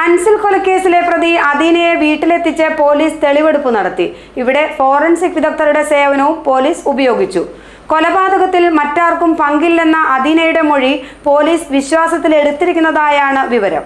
അൻസിൽ കൊലക്കേസിലെ പ്രതി അദീനയെ വീട്ടിലെത്തിച്ച് പോലീസ് തെളിവെടുപ്പ് നടത്തി. ഇവിടെ ഫോറൻസിക് വിദഗ്ധരുടെ സേവനവും പോലീസ് ഉപയോഗിച്ചു. കൊലപാതകത്തിൽ മറ്റാർക്കും പങ്കില്ലെന്ന അദീനയുടെ മൊഴി പോലീസ് വിശ്വാസത്തിലെടുത്തിരിക്കുന്നതായാണ് വിവരം.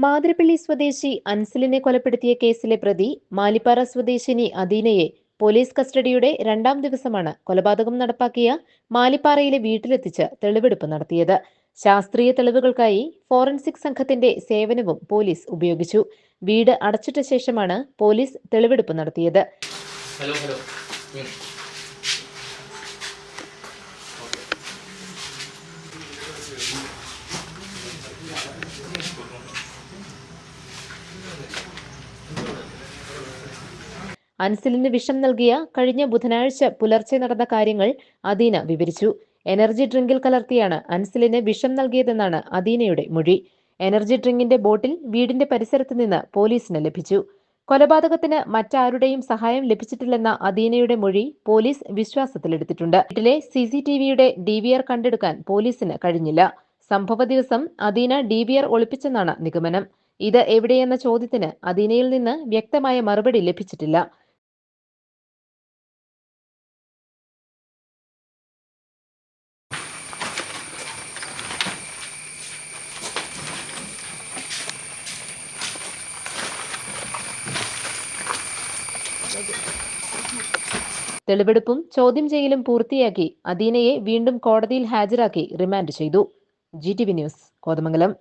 മാതിരപ്പള്ളി സ്വദേശി അൻസിലിനെ കൊലപ്പെടുത്തിയ കേസിലെ പ്രതി മാലിപ്പാറ സ്വദേശിനി അദീനയെ പോലീസ് കസ്റ്റഡിയുടെ 2ാം ദിവസമാണ് കൊലപാതകം നടപ്പാക്കിയ മാലിപ്പാറയിലെ വീട്ടിലെത്തിച്ച് തെളിവെടുപ്പ് നടത്തിയത്. ശാസ്ത്രീയ തെളിവുകൾക്കായി ഫോറൻസിക് സംഘത്തിന്റെ സേവനവും പോലീസ് ഉപയോഗിച്ചു. വീട് അടച്ചിട്ട ശേഷമാണ് പോലീസ് തെളിവെടുപ്പ് നടത്തിയത്. അൻസിലിന് വിഷം നൽകിയ കഴിഞ്ഞ ബുധനാഴ്ച പുലർച്ചെ നടന്ന കാര്യങ്ങൾ അദീന വിവരിച്ചു. എനർജി ഡ്രിങ്കിൽ കലർത്തിയാണ് അൻസിലിന് വിഷം നൽകിയതെന്നാണ് അദീനയുടെ മൊഴി. എനർജി ഡ്രിങ്കിന്റെ ബോട്ടിൽ വീടിന്റെ പരിസരത്ത് നിന്ന് പോലീസിന് ലഭിച്ചു. കൊലപാതകത്തിന് മറ്റാരുടെയും സഹായം ലഭിച്ചിട്ടില്ലെന്ന അദീനയുടെ മൊഴി പോലീസ് വിശ്വാസത്തിലെടുത്തിട്ടുണ്ട്. വീട്ടിലെ CCTVയുടെ DVR കണ്ടെടുക്കാൻ പോലീസിന് കഴിഞ്ഞില്ല. സംഭവ ദിവസം അദീന DVR ഒളിപ്പിച്ചെന്നാണ് നിഗമനം. ഇത് എവിടെയെന്ന ചോദ്യത്തിന് അദീനയിൽ നിന്ന് വ്യക്തമായ മറുപടി ലഭിച്ചിട്ടില്ല. തെളിവെടുപ്പും ചോദ്യം ചെയ്യലും പൂർത്തിയാക്കി അദീനയെ വീണ്ടും കോടതിയിൽ ഹാജരാക്കി റിമാൻഡ് ചെയ്തു. GTV news, Kothamangalam.